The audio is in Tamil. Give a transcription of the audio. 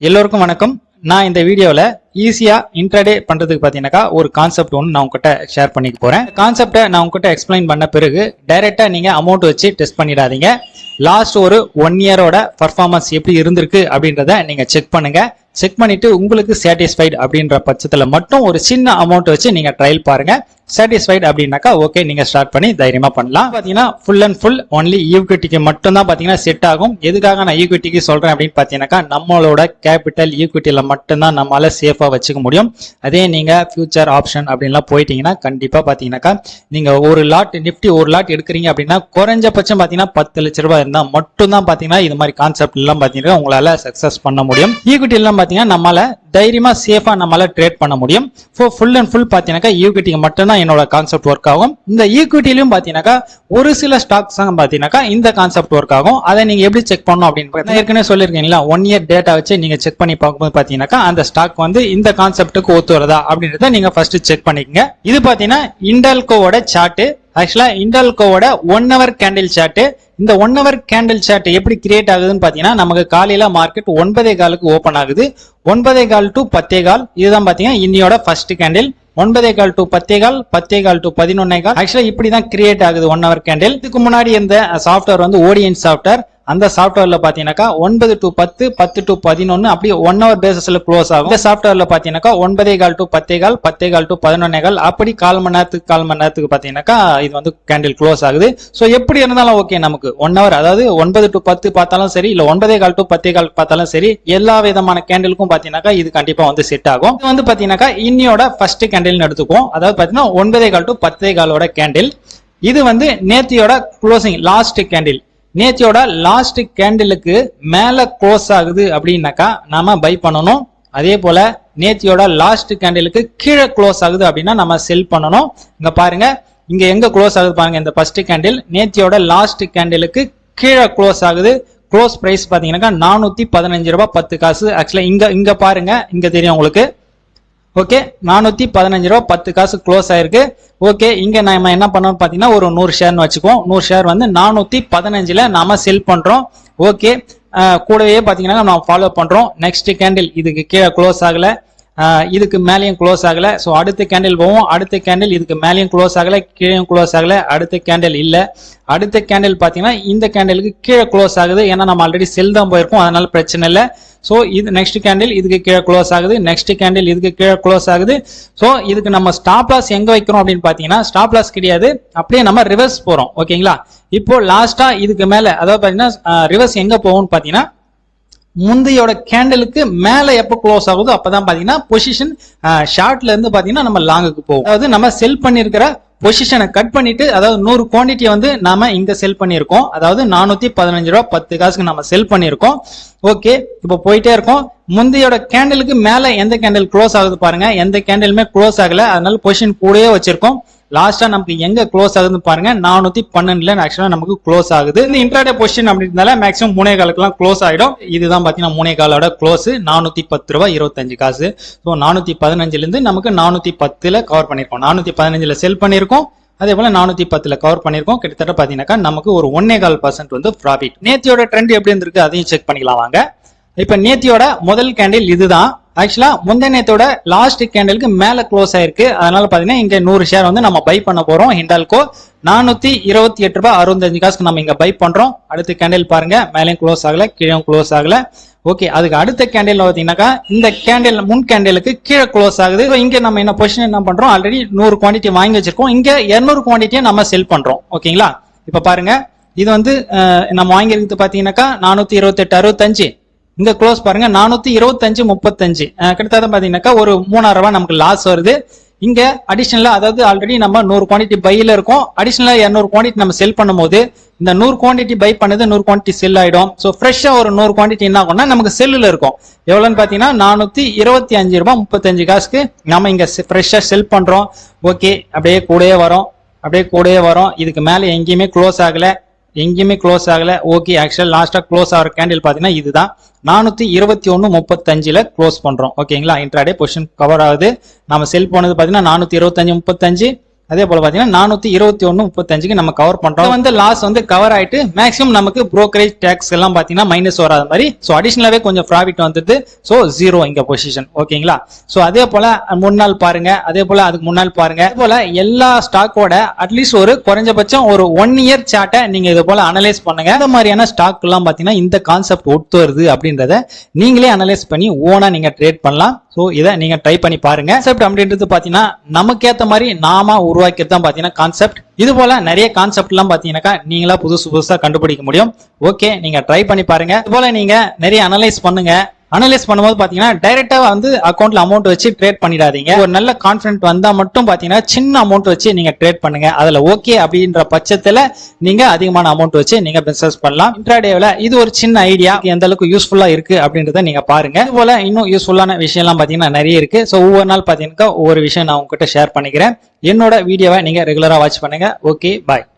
எல்லோருக்கும் வணக்கம். நான் இந்த வீடியோல ஈஸியா இன்ட்ராடே பண்றதுக்கு பாத்தீங்கன்னா ஒரு கான்செப்ட் ஒன்று நான் உங்ககிட்ட ஷேர் பண்ணிக்க போறேன். கான்செப்டை நான் உங்ககிட்ட எக்ஸ்பிளைன் பண்ண பிறகு டைரக்டா நீங்க அமௌண்ட் வச்சு டெஸ்ட் பண்ணிடாதீங்க. லாஸ்ட் ஒரு 1 இயரோட பர்ஃபார்மன்ஸ் எப்படி இருந்திருக்கு அப்படின்றத நீங்க செக் பண்ணுங்க. செக் பண்ணிட்டு உங்களுக்கு சாட்டிஸ்ஃபைடு அப்படின்ற பட்சத்துல மட்டும் ஒரு சின்ன அமௌண்ட் வச்சு நீங்க ட்ரையல் பாருங்க. சாட்டிஸ்ஃபைடு அப்படின்னாக்கா ஓகே, நீங்க ஸ்டார்ட் பண்ணி தைரியமா பண்ணலாம். பாத்தீங்கன்னா ஃபுல் அண்ட் ஃபுல் ஒன்லி ஈக்விட்டிக்கு மட்டும் தான் பாத்தீங்கன்னா செட் ஆகும். எதுக்காக நான் ஈக்விட்டிக்கு சொல்றேன் அப்படின்னு பாத்தீங்கன்னா, நம்மளோட கேபிட்டல் ஈக்விட்டியில மட்டும்தான் நம்மளால சேஃபா வச்சுக்க முடியும். அதே நீங்க ஃபியூச்சர் ஆப்ஷன் அப்படின்லாம் போயிட்டீங்கன்னா கண்டிப்பா பாத்தீங்கன்னாக்கா நீங்க ஒரு லாட் நிப்டி ஒரு லாட் எடுக்கிறீங்க அப்படின்னா குறைஞ்சபட்சம் பாத்தீங்கன்னா 10 லட்ச ரூபாய் இருந்தா மட்டும் தான் பாத்தீங்கன்னா இது மாதிரி கான்செப்ட் எல்லாம் பாத்தீங்கன்னா உங்களால சக்சஸ் பண்ண முடியும். ஈக்விட்டி எல்லாம் பாத்தீங்கன்னா நம்மளால தைரியமா சேஃபா நம்மளால ட்ரேட் பண்ண முடியும். ஃபுல் அண்ட் ஃபுல் பாத்தீங்கன்னா ஈக்விட்டிக்கு மட்டும் தான் என்னோட கான்செப்ட் ஒர்க் ஆகும். இந்த ஈக்விட்டிலையும் பாத்தீங்கன்னா ஒரு சில ஸ்டாக்ஸ் பாத்தீங்கன்னா இந்த கான்செப்ட் ஒர்க் ஆகும். அதை நீங்க எப்படி செக் பண்ணணும் அப்படின்னு ஏற்கனவே சொல்லிருக்கீங்களா, 1 இயர் டேட்டா வச்சு நீங்க செக் பண்ணி பார்க்கும்போது பாத்தீங்கன்னா அந்த ஸ்டாக் வந்து இந்த கான்செப்டுக்கு ஒத்து வருதா அப்படின்றத நீங்க ஃபர்ஸ்ட் செக் பண்ணிக்கங்க. இது பாத்தீங்கன்னா இண்டல்கோவோட சார்ட். ஆக்சுவலா இண்டல்கோவோட 1 ஹவர் கேண்டில் சார்ட். இந்த 1 ஹவர் கேண்டில் சார்ட் எப்படி கிரியேட் ஆகுதுன்னு பாத்தீங்கன்னா, நமக்கு காலையில மார்க்கெட் 9:15 ஓபன் ஆகுது. 9:15 to 10:15 இதுதான் பாத்தீங்கன்னா இன்னியோட ஃபர்ஸ்ட் கேண்டில். 9:15 to 10:15, 10:15 to 11:15. ஆக்சுவலா இப்படிதான் கிரியேட் ஆகுது 1 ஹவர் கேண்டில். இதுக்கு முன்னாடி இந்த சாஃப்ட்வேர் வந்து ஓடிஎன் சாஃப்ட்வேர். அந்த சாஃப்ட்வேர்ல பாத்தீங்கன்னா 9 to 10, 10 to 11 அப்படி 1 ஹவர் பேசிஸ்ல க்ளோஸ் ஆகும். இந்த சாஃப்ட்வேர்ல பாத்தீங்கன்னா 9:15 to 10:15, 10:15 to 11:15 அப்படி 1/4 மணி நேரத்துக்கு பாத்தீங்கன்னா இது வந்து கேண்டில் க்ளோஸ் ஆகுது. சோ எப்படி இருந்தாலும் ஓகே, நமக்கு 1 ஹவர் அதாவது 9 to 10 பார்த்தாலும் சரி, இல்ல 9:15 to 10:15 பார்த்தாலும் சரி, எல்லா விதமான கேண்டிலுக்கும் பாத்தீங்கன்னா இது கண்டிப்பா வந்து செட் ஆகும். இது வந்து பாத்தீங்கன்னா இன்னியோட ஃபர்ஸ்ட் கேண்டில் எடுத்துக்குவோம். அதாவது பாத்தீங்கன்னா 9:15 to 10:15 கேண்டில். இது வந்து நேத்தியோட க்ளோசிங் லாஸ்ட் கேண்டில். நேத்தியோட லாஸ்ட் கேண்டிலுக்கு மேல க்ளோஸ் ஆகுது அப்படின்னாக்கா நாம பை பண்ணணும். அதே போல நேத்தியோட லாஸ்ட் கேண்டிலுக்கு கீழே க்ளோஸ் ஆகுது அப்படின்னா நம்ம செல் பண்ணணும். இங்க பாருங்க, இங்க எங்க க்ளோஸ் ஆகுது பாருங்க. இந்த ஃபர்ஸ்ட் கேண்டில் நேத்தியோட லாஸ்ட் கேண்டிலுக்கு கீழே க்ளோஸ் ஆகுது. க்ளோஸ் பிரைஸ் பாத்தீங்கன்னா 415 ரூபாய் 10 காசு. ஆக்சுவலா இங்க பாருங்க, இங்க தெரியும் உங்களுக்கு. ஓகே, 415 ரூபாய் 10 காசு க்ளோஸ் ஆயிருக்கு. ஓகே, இங்க நாம என்ன பண்ணோம் பாத்தீங்கன்னா ஒரு 100 ஷேர்னு வச்சுக்குவோம். 100 ஷேர் வந்து 415ல நாம செல் பண்றோம். ஓகே, கூடவே பாத்தீங்கன்னா நம்ம ஃபாலோ பண்றோம். நெக்ஸ்ட் கேண்டில் இதுக்கு கீழே க்ளோஸ் ஆகல, இதுக்கு மேலேயும் க்ளோஸ் ஆகல. சோ அடுத்த கேண்டில் போவோம். அடுத்த கேண்டில் இதுக்கு மேலேயும் க்ளோஸ் ஆகல, கீழேயும் க்ளோஸ் ஆகல. அடுத்த கேண்டில் இல்ல. அடுத்த கேண்டில் பாத்தீங்கன்னா இந்த கேண்டிலுக்கு கீழே க்ளோஸ் ஆகுது. ஏன்னா நம்ம ஆல்ரெடி செல் தான் போயிருக்கோம், அதனால பிரச்சனை இல்லை. சோ இது நெக்ஸ்ட் கேண்டில் இதுக்கு கீழே க்ளோஸ் ஆகுது. நெக்ஸ்ட் கேண்டில் இதுக்கு கீழே க்ளோஸ் ஆகுது. சோ இதுக்கு நம்ம ஸ்டாப் லாஸ் எங்க வைக்கிறோம் அப்படின்னு பாத்தீங்கன்னா, ஸ்டாப் லாஸ் கிடையாது, அப்படியே நம்ம ரிவர்ஸ் போறோம். ஓகேங்களா, இப்போ லாஸ்டா இதுக்கு மேல அதாவது பாத்தீங்கன்னா ரிவர்ஸ் எங்க போகும்னு பாத்தீங்கன்னா, முந்தையோட கேண்டலுக்கு மேல எப்ப க்ளோஸ் ஆகுதோ அப்பதான் பாத்தீங்கன்னா பொசிஷன் ஷார்ட்ல இருந்து பாத்தீங்கன்னா நம்ம லாங்குக்கு போகும். அதாவது நம்ம செல் பண்ணிருக்கிற பொசிஷனை கட் பண்ணிட்டு, அதாவது 100 குவான்டிட்டியை வந்து நாம இங்க செல் பண்ணிருக்கோம். அதாவது 415 ரூபாய் 10 காசுக்கு நம்ம செல் பண்ணிருக்கோம். ஓகே, இப்போ போயிட்டே இருக்கோம். முந்தையோட கேண்டலுக்கு மேல எந்த கேண்டில் க்ளோஸ் ஆகுது பாருங்க. எந்த கேண்டிலுமே க்ளோஸ் ஆகல, அதனால பொசிஷன் கூடயே வச்சிருக்கோம். லாஸ்டா நமக்கு எங்க க்ளோஸ் ஆகுதுன்னு பாருங்க, 412ல ஆக்சுவலா நமக்கு க்ளோஸ் ஆகுது. இந்த இன்ட்ராடே பொசிஷன் அப்படின்றதால மேக்ஸிமம் 3:15 க்ளோஸ் ஆயிடும். இதுதான் பாத்தீங்கன்னா 3:15 க்ளோஸ். 410 ரூபாய் 25 காசு. ஸோ 415ல இருந்து நமக்கு 410ல கவர் பண்ணிருக்கோம். 415ல செல் பண்ணிருக்கோம். அதே போல 410ல கவர் பண்ணிருக்கோம். கிட்டத்தட்ட பாத்தீங்கன்னா நமக்கு ஒரு 1.25% வந்து ப்ராஃபிட். நேத்தியோட ட்ரெண்ட் எப்படி இருந்திருக்கு அதையும் செக் பண்ணிக்கலாம் வாங்க. இப்ப நேத்தியோட முதல் கேண்டில் இதுதான். ஆக்சுவலா முந்தைய நேத்தோட லாஸ்ட் கேண்டிலுக்கு மேல க்ளோஸ் ஆயிருக்கு. அதனால பாத்தீங்கன்னா இங்க 100 ஷேர் வந்து நம்ம பை பண்ண போறோம். ஹிண்டால்கோ 428 ரூபாய் 65 காசுக்கு நம்ம இங்க பை பண்றோம். அடுத்த கேண்டில் பாருங்க, மேலேயும் க்ளோஸ் ஆகல, கீழே க்ளோஸ் ஆகல. ஓகே, அதுக்கு அடுத்த கேண்டில் பாத்தீங்கன்னாக்கா இந்த கேண்டில் முன் கேண்டிலுக்கு கீழே க்ளோஸ் ஆகுது. இங்க நம்ம என்ன பொசிஷன் என்ன பண்றோம், ஆல்ரெடி 100 குவான்டிட்டி வாங்கி வச்சிருக்கோம். இங்க 200 குவான்டிட்டியை நம்ம செல் பண்றோம். ஓகேங்களா, இப்ப பாருங்க, இது வந்து நம்ம வாங்கியிருக்கிறது பாத்தீங்கன்னாக்கா 428.65. இங்க க்ளோஸ் பாருங்க 425.35. கிட்டத்தட்ட பாத்தீங்கன்னாக்கா ஒரு 3000 ரூபாய் நமக்கு லாஸ் வருது. இங்க அடிஷனலா அதாவது ஆல்ரெடி நம்ம 100 குவான்டிட்டி பையில இருக்கும். அடிஷனலா 200 குவான்டிட்டி நம்ம செல் பண்ணும்போது இந்த 100 குவான்டிட்டி பை பண்ணது 100 குவான்டிட்டி செல் ஆயிடும். சோ ஃப்ரெஷ்ஷா ஒரு 100 குவான்டிட்டி என்ன ஆகும்னா நமக்கு செல்லுல இருக்கும். எவ்வளவுன்னு பாத்தீங்கன்னா 425 ரூபாய் 35 காசுக்கு நம்ம இங்க ஃப்ரெஷ்ஷா செல் பண்றோம். ஓகே, அப்படியே கூடயே வரோம், அப்படியே கூடயே வரோம். இதுக்கு மேல எங்கேயுமே க்ளோஸ் ஆகல, எங்கேயுமே க்ளோஸ் ஆகல. ஓகே, ஆக்சுவலா லாஸ்டா க்ளோஸ் ஆகிற கேண்டில் பாத்தீங்கன்னா இதுதான் 421.35ல க்ளோஸ் பண்றோம். ஓகேங்களா, இன்ட்ராடே பொசிஷன் கவர் ஆகுது. நம்ம செல் போனது பாத்தீங்கன்னா 425.35. அதே போல பாத்தீங்கன்னா 421.35க்கு நம்ம கவர் பண்றோம். வந்து லாஸ் வந்து கவர் ஆயிட்டு மேக்ஸிமம் நமக்கு brokerage tax எல்லாம் பாத்தீங்கன்னா மைனஸ் வராத மாதிரி சோ அடிஷனலாவே கொஞ்சம் ப்ராஃபிட் வந்துட்டு சோ 0 இங்க பொசிஷன். ஓகேங்களா? சோ அதே போல முன்னாள் பாருங்க, அதே போல அதுக்கு முன்னாள் பாருங்க. அதே போல எல்லா ஸ்டாக்கோட அட்லீஸ்ட் ஒரு குறைஞ்சபட்சம் ஒரு 1 இயர் சார்ட்டை நீங்க இது போல அனலைஸ் பண்ணுங்க. இந்த மாதிரியான ஸ்டாக் எல்லாம் பாத்தீங்கன்னா இந்த கான்செப்ட் ஒத்து வருது அப்படின்றத நீங்களே அனலைஸ் பண்ணி ஓனா நீங்க ட்ரேட் பண்ணலாம். சோ இதை நீங்க ட்ரை பண்ணி பாருங்க. கான்செப்ட் அப்படின்றது பாத்தீங்கன்னா நமக்கு ஏத்த மாதிரி நாம உருவாக்கியது தான் பாத்தீங்கன்னா கான்செப்ட். இது போல நிறைய கான்செப்ட் எல்லாம் பாத்தீங்கன்னா நீங்களா புதுசா கண்டுபிடிக்க முடியும். ஓகே, நீங்க ட்ரை பண்ணி பாருங்க. இது போல நீங்க நிறைய அனலைஸ் பண்ணுங்க. அனலைஸ் பண்ணும்போது பாத்தீங்கன்னா டைரக்டா வந்து அக்கௌண்ட்ல அமௌண்ட் வச்சு ட்ரேட் பண்ணிடாதீங்க. ஒரு நல்ல கான்ஃபிடன்ட் வந்தா மட்டும் பாத்தீங்கன்னா சின்ன அமௌண்ட் வச்சு நீங்க ட்ரேட் பண்ணுங்க. அதுல ஓகே அப்படின்ற பட்சத்துல நீங்க அதிகமான அமௌண்ட் வச்சு நீங்க பிசினஸ் பண்ணலாம். இன்ட்ராடேல இது ஒரு சின்ன ஐடியா, எந்த அளவுக்கு யூஸ்ஃபுல்லா இருக்கு அப்படின்றத நீங்க பாருங்க. இது போல இன்னும் யூஸ்ஃபுல்லான விஷயம் எல்லாம் பாத்தீங்கன்னா நிறைய இருக்கு. சோ ஒவ்வொரு நாள் பாத்தீங்கன்னா ஒவ்வொரு விஷயம் நான் உங்ககிட்ட ஷேர் பண்ணிக்கிறேன். என்னோட வீடியோவை நீங்க ரெகுலரா வாட்ச் பண்ணுங்க. ஓகே, பாய்.